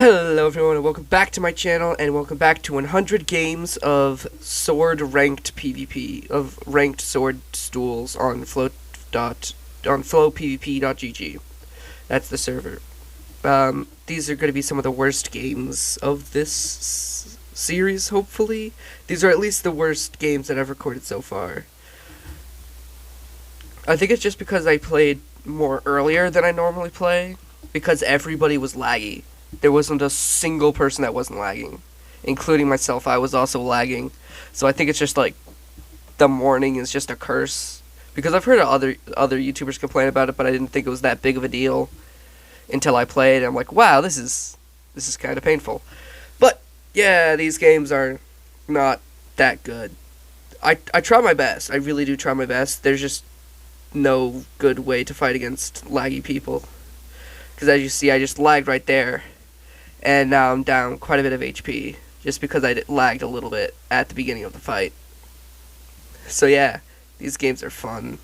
Hello everyone and welcome back to my channel and welcome back to 100 games of sword ranked PvP, of ranked sword duels on flowpvp.gg. That's the server. These are going to be some of the worst games of this series, hopefully. These are at least the worst games that I've recorded so far. I think it's just because I played more earlier than I normally play, because everybody was laggy. There wasn't a single person that wasn't lagging, including myself. I was also lagging, so I think it's just like the morning is just a curse. Because I've heard other YouTubers complain about it, but I didn't think it was that big of a deal until I played. And I'm like, wow, this is kind of painful. But yeah, these games are not that good. I try my best. I really do try my best. There's just no good way to fight against laggy people. Because as you see, I just lagged right there. And now I'm down quite a bit of HP, just because I lagged a little bit at the beginning of the fight. So yeah, these games are fun.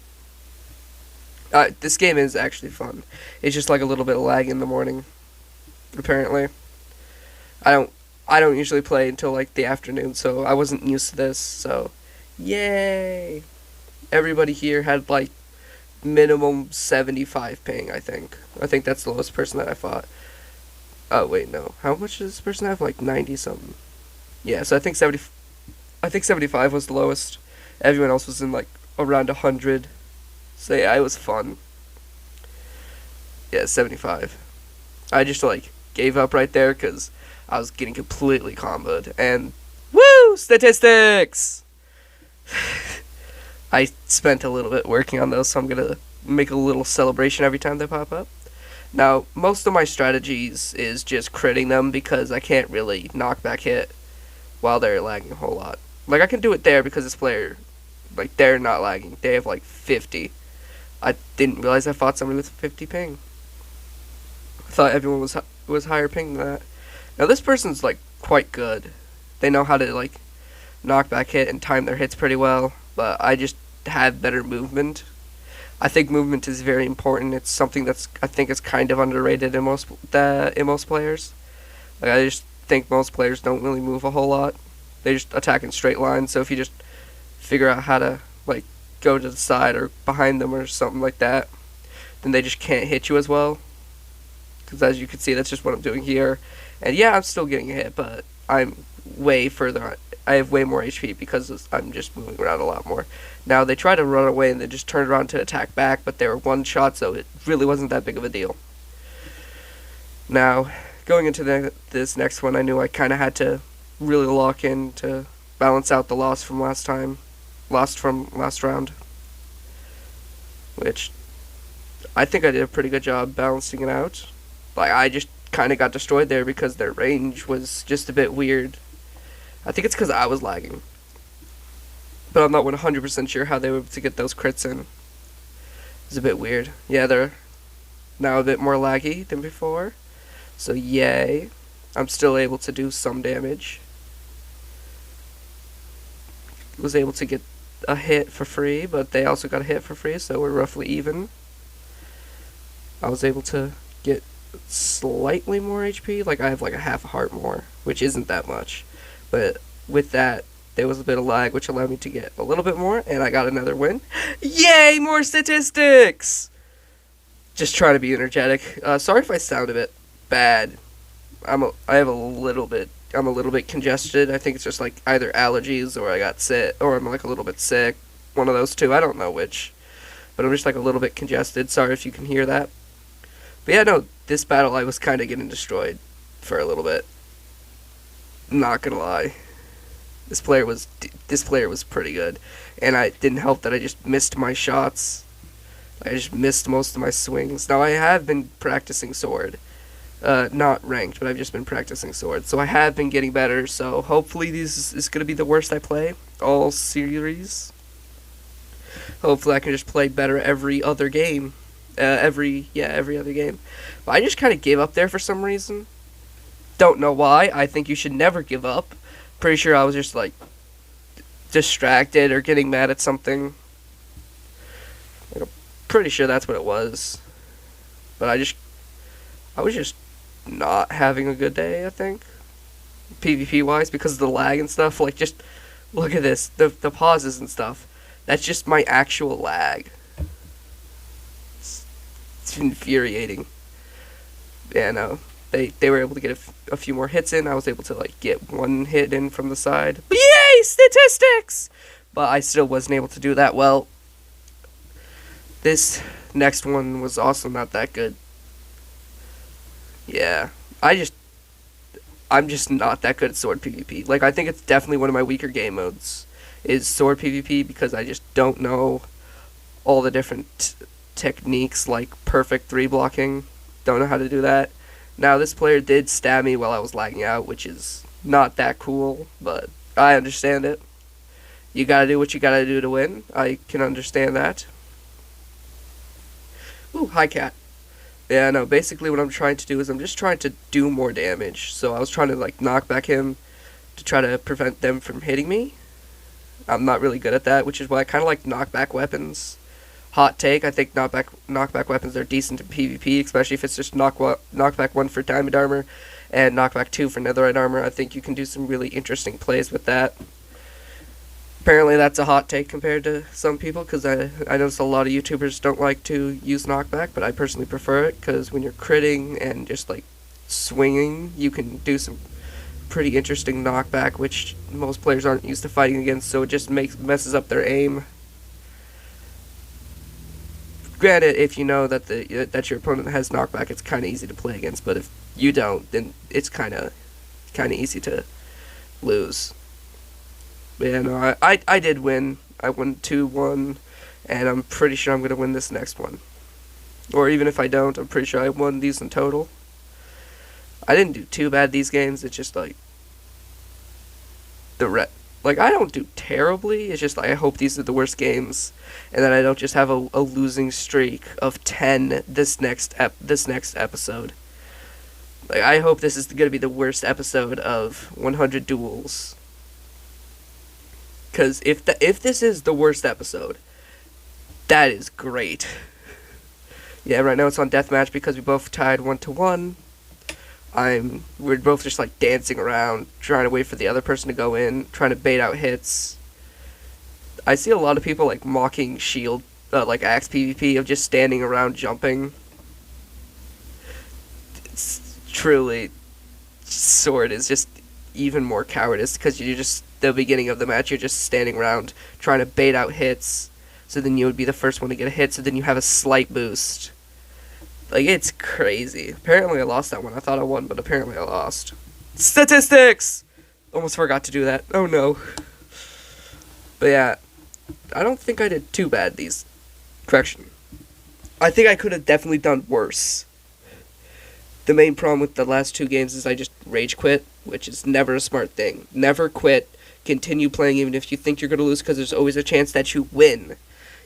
This game is actually fun. It's just like a little bit of lag in the morning, apparently. I don't usually play until like the afternoon, so I wasn't used to this, so yay! Everybody here had like minimum 75 ping, I think. I think that's the lowest person that I fought. Oh wait, no. How much does this person have? Like 90 something. Yeah, so I think 75 was the lowest. Everyone else was in like around 100. So yeah, it was fun. Yeah, 75. I just like gave up right there because I was getting completely comboed. And woo! Statistics! I spent a little bit working on those, so I'm gonna make a little celebration every time they pop up. Now, most of my strategies is just critting them because I can't really knockback hit while they're lagging a whole lot. Like, I can do it there because this player, like, they're not lagging. They have, like, 50. I didn't realize I fought somebody with 50 ping. I thought everyone was higher ping than that. Now, this person's, like, quite good. They know how to, like, knockback hit and time their hits pretty well, but I just have better movement. I think movement is very important. It's something I think is kind of underrated in most players. Like, I just think most players don't really move a whole lot. They just attack in straight lines. So if you just figure out how to like go to the side or behind them or something like that, then they just can't hit you as well. Because as you can see, that's just what I'm doing here. And yeah, I'm still getting hit, but I'm way further. I have way more HP because I'm just moving around a lot more. Now, they tried to run away and they just turned around to attack back, but they were one shot, so it really wasn't that big of a deal. Now, going into this next one, I knew I kind of had to really lock in to balance out the loss from last round. Which, I think I did a pretty good job balancing it out. Like, I just kind of got destroyed there because their range was just a bit weird. I think it's because I was lagging. But I'm not 100% sure how they were able to get those crits in. It's a bit weird. Yeah, they're now a bit more laggy than before. So yay. I'm still able to do some damage. Was able to get a hit for free, but they also got a hit for free, so we're roughly even. I was able to get slightly more HP. Like, I have like a half a heart more, which isn't that much. But with that, there was a bit of lag, which allowed me to get a little bit more, and I got another win. Yay, more statistics! Just trying to be energetic. Sorry if I sound a bit bad. I'm a little bit congested. I think it's just like either allergies or I got sick, or I'm like a little bit sick. One of those two. I don't know which. But I'm just like a little bit congested. Sorry if you can hear that. But yeah, no, this battle I was kind of getting destroyed for a little bit. Not gonna lie, this player was pretty good, and I didn't help that I just missed my shots. I just missed most of my swings. Now I have been practicing sword, not ranked, but I've just been practicing sword, so I have been getting better. So hopefully this is gonna be the worst I play all series. Hopefully I can just play better every other game, every other game. But I just kind of gave up there for some reason. Don't know why. I think you should never give up. Pretty sure I was just like distracted or getting mad at something. Like, I'm pretty sure that's what it was. But I was just not having a good day, I think. PvP wise, because of the lag and stuff. Like, just look at this. The pauses and stuff. That's just my actual lag. It's infuriating. Yeah, no. They were able to get a few more hits in. I was able to, like, get one hit in from the side. But yay! Statistics! But I still wasn't able to do that well. This next one was also not that good. Yeah. I'm just not that good at sword PvP. Like, I think it's definitely one of my weaker game modes is sword PvP because I just don't know all the different techniques, like perfect 3 blocking. Don't know how to do that. Now, this player did stab me while I was lagging out, which is not that cool, but I understand it. You gotta do what you gotta do to win. I can understand that. Ooh, hi, cat. Yeah, no, basically what I'm trying to do is I'm just trying to do more damage. So I was trying to, like, knock back him to try to prevent them from hitting me. I'm not really good at that, which is why I kind of like knockback weapons. Hot take, I think knockback weapons are decent in PvP, especially if it's just knockback 1 for diamond armor and knockback 2 for netherite armor. I think you can do some really interesting plays with that. Apparently that's a hot take compared to some people, because I notice a lot of YouTubers don't like to use knockback, but I personally prefer it, because when you're critting and just like swinging, you can do some pretty interesting knockback, which most players aren't used to fighting against, so it just messes up their aim. Granted, if you know that that your opponent has knockback, it's kind of easy to play against, but if you don't, then it's kind of easy to lose. But yeah, no, I did win. I won 2-1, and I'm pretty sure I'm going to win this next one. Or even if I don't, I'm pretty sure I won these in total. I didn't do too bad these games. It's just like like, I don't do terribly. It's just like I hope these are the worst games, and that I don't just have a losing streak of 10 this next episode. Like, I hope this is going to be the worst episode of 100 Duels. Because if this is the worst episode, that is great. Yeah, right now it's on deathmatch because we both tied 1-1. We're both just like dancing around, trying to wait for the other person to go in, trying to bait out hits. I see a lot of people like mocking shield, like axe PvP, of just standing around jumping. It's truly, sword is just even more cowardice, because you're just, the beginning of the match, you're just standing around trying to bait out hits, so then you would be the first one to get a hit, so then you have a slight boost. Like, it's crazy. Apparently I lost that one. I thought I won, but apparently I lost. Statistics! Almost forgot to do that. Oh no. But yeah, I don't think I did too bad these. Correction. I think I could have definitely done worse. The main problem with the last 2 games is I just rage quit, which is never a smart thing. Never quit. Continue playing even if you think you're going to lose, because there's always a chance that you win.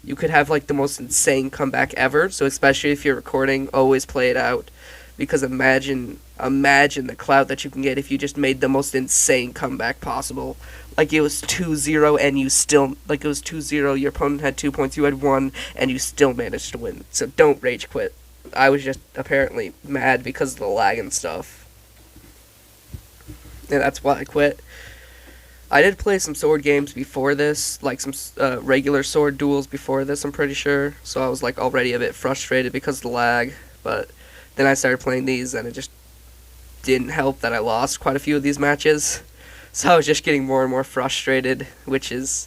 You could have like the most insane comeback ever, so especially if you're recording, always play it out, because imagine the clout that you can get if you just made the most insane comeback possible. Like, it was 2-0 and you still, like, it was 2-0, your opponent had 2 points, you had 1, and you still managed to win. So don't rage quit. I was just apparently mad because of the lag and stuff. And that's why I quit. I did play some sword games before this, like some regular sword duels before this, I'm pretty sure. So I was like already a bit frustrated because of the lag. But then I started playing these, and it just didn't help that I lost quite a few of these matches. So I was just getting more and more frustrated, which is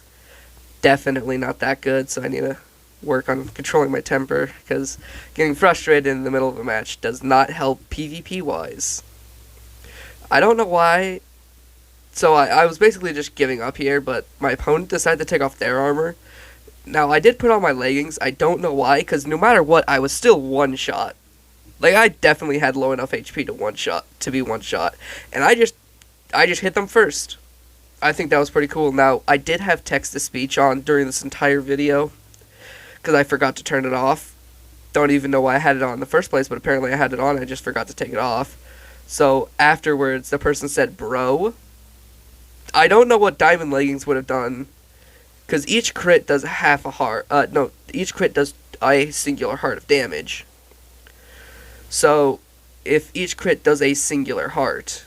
definitely not that good. So I need to work on controlling my temper, because getting frustrated in the middle of a match does not help PvP-wise. I don't know why. So I was basically just giving up here, but my opponent decided to take off their armor. Now, I did put on my leggings. I don't know why, because no matter what, I was still one shot. Like, I definitely had low enough HP to be one shot. And I just hit them first. I think that was pretty cool. Now, I did have text-to-speech on during this entire video, because I forgot to turn it off. Don't even know why I had it on in the first place, but apparently I had it on, I just forgot to take it off. So, afterwards, the person said, "Bro." I don't know what diamond leggings would have done, because each crit does half a heart. Each crit does a singular heart of damage. So, if each crit does a singular heart,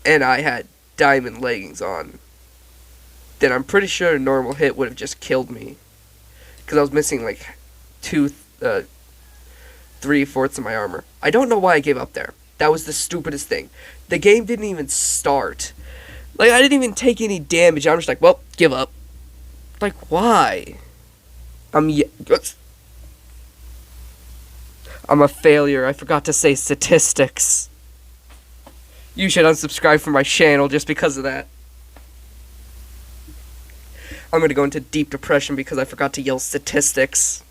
and I had diamond leggings on, then I'm pretty sure a normal hit would have just killed me. Because I was missing like 3/4 of my armor. I don't know why I gave up there. That was the stupidest thing. The game didn't even start. Like, I didn't even take any damage. I'm just like, well, give up. Like, why? I'm a failure. I forgot to say statistics. You should unsubscribe from my channel just because of that. I'm gonna go into deep depression because I forgot to yell statistics.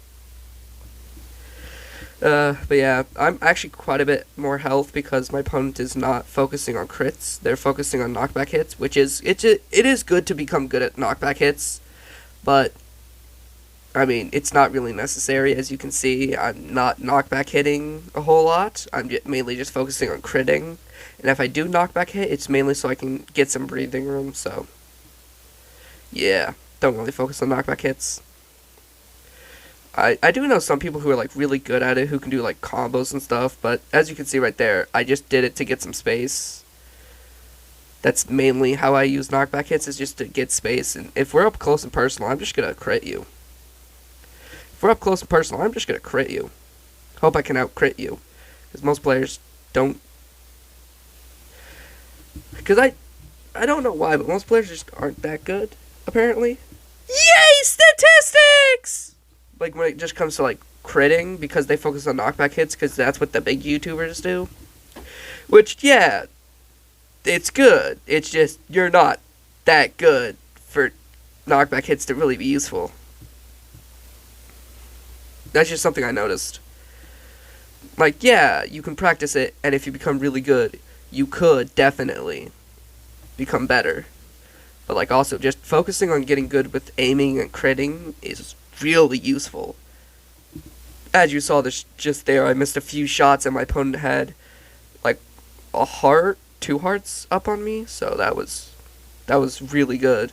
But yeah, I'm actually quite a bit more health because my opponent is not focusing on crits. They're focusing on knockback hits, which is it is good to become good at knockback hits, but I mean, it's not really necessary. As you can see, I'm not knockback hitting a whole lot. I'm mainly just focusing on critting, and if I do knockback hit, it's mainly so I can get some breathing room. So yeah, don't really focus on knockback hits. I do know some people who are like really good at it, who can do like combos and stuff, but as you can see right there, I just did it to get some space. That's mainly how I use knockback hits, is just to get space, and if we're up close and personal, I'm just gonna crit you. If we're up close and personal, I'm just gonna crit you. Hope I can out crit you, because most players don't. Because I don't know why, but most players just aren't that good, apparently. Yay, statistics! Like, when it just comes to, like, critting, because they focus on knockback hits, because that's what the big YouTubers do. Which, yeah, it's good. It's just, you're not that good for knockback hits to really be useful. That's just something I noticed. Like, yeah, you can practice it, and if you become really good, you could definitely become better. But, like, also, just focusing on getting good with aiming and critting is really useful. As you saw this just there, I missed a few shots and my opponent had like a heart, 2 hearts up on me, so that was really good.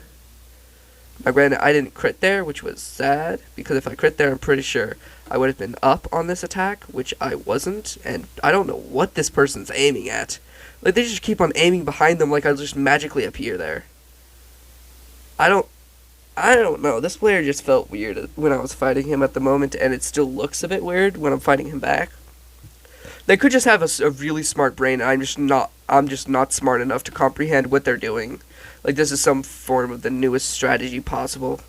Now granted, I didn't crit there, which was sad, because if I crit there, I'm pretty sure I would have been up on this attack, which I wasn't, and I don't know what this person's aiming at. Like, they just keep on aiming behind them like I'll just magically appear there. I don't know. This player just felt weird when I was fighting him at the moment, and it still looks a bit weird when I'm fighting him back. They could just have a really smart brain, and I'm just not smart enough to comprehend what they're doing. Like, this is some form of the newest strategy possible.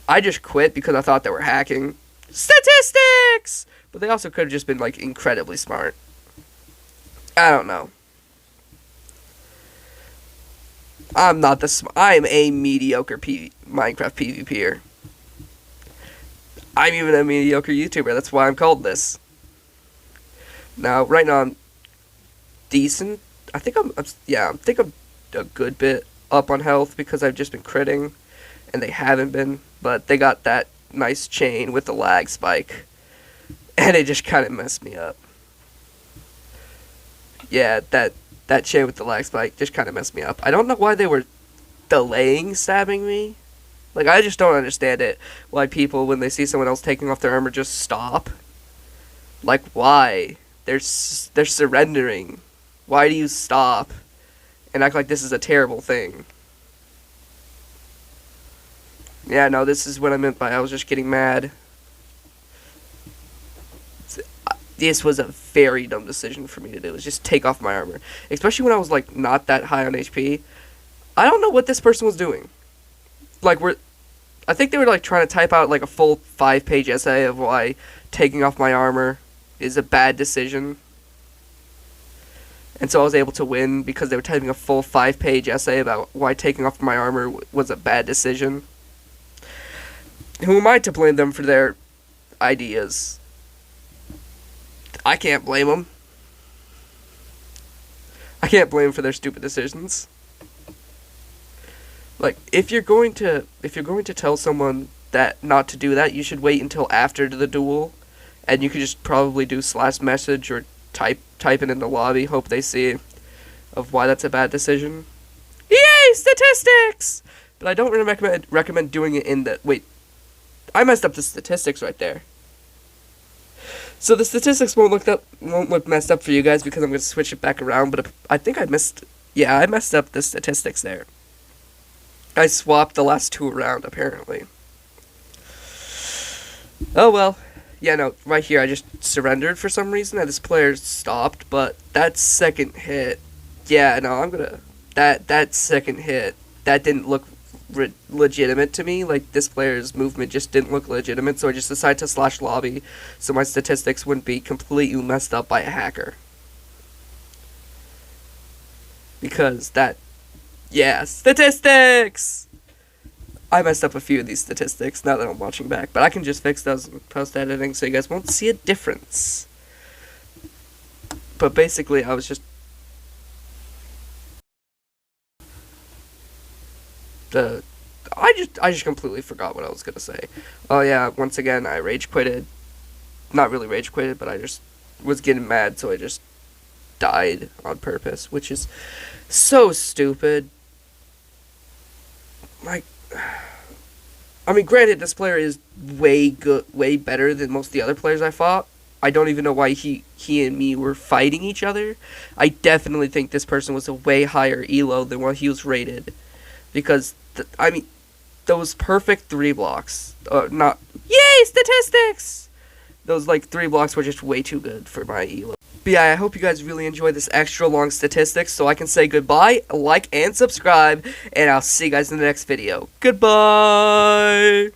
I just quit because I thought they were hacking. Statistics! But they also could have just been, like, incredibly smart. I don't know. I'm a mediocre Minecraft PvPer. I'm even a mediocre YouTuber. That's why I'm called this. Now, right now, I'm decent. I think I'm a good bit up on health because I've just been critting, and they haven't been. But they got that nice chain with the lag spike, and it just kind of messed me up. Yeah, that chain with the lag spike just kind of messed me up. I don't know why they were delaying stabbing me. Like, I just don't understand it. Why people, when they see someone else taking off their armor, just stop. Like, why? They're surrendering. Why do you stop and act like this is a terrible thing? Yeah, no, this is what I meant by I was just getting mad. This was a very dumb decision for me to do, is just take off my armor. Especially when I was, like, not that high on HP. I don't know what this person was doing. Like, I think they were, like, trying to type out, like, a full 5-page essay of why taking off my armor is a bad decision. And so I was able to win because they were typing a full 5-page essay about why taking off my armor was a bad decision. Who am I to blame them for their ideas? I can't blame them. I can't blame them for their stupid decisions. Like, if you're going to tell someone that not to do that, you should wait until after the duel, and you could just probably do /message or type it in the lobby, hope they see of why that's a bad decision. Yay, statistics! But I don't really recommend doing it in the... Wait, I messed up the statistics right there. So the statistics won't look messed up for you guys because I'm gonna switch it back around. But I think I missed. Yeah, I messed up the statistics there. I swapped the last two around apparently. Oh well. Yeah, no, right here I just surrendered for some reason. And this player stopped, but that second hit. Yeah, no, I'm gonna. That second hit that didn't look legitimate to me. Like this player's movement just didn't look legitimate, so I just decided to slash lobby so my statistics wouldn't be completely messed up by a hacker. Because that, yeah, statistics. I messed up a few of these statistics now that I'm watching back, but I can just fix those in post editing so you guys won't see a difference. But basically, I was just the I just completely forgot what I was gonna say. Oh yeah, once again I rage quitted. Not really rage quitted, but I just was getting mad, so I just died on purpose, which is so stupid. Like, I mean, granted, this player is way better than most of the other players I fought. I don't even know why he and me were fighting each other. I definitely think this person was a way higher elo than what he was rated, because I mean, those perfect three blocks, not yay statistics. Those like three blocks were just way too good for my elo. But yeah, I hope you guys really enjoyed this extra long statistics so I can say goodbye, like, and subscribe, and I'll see you guys in the next video. Goodbye!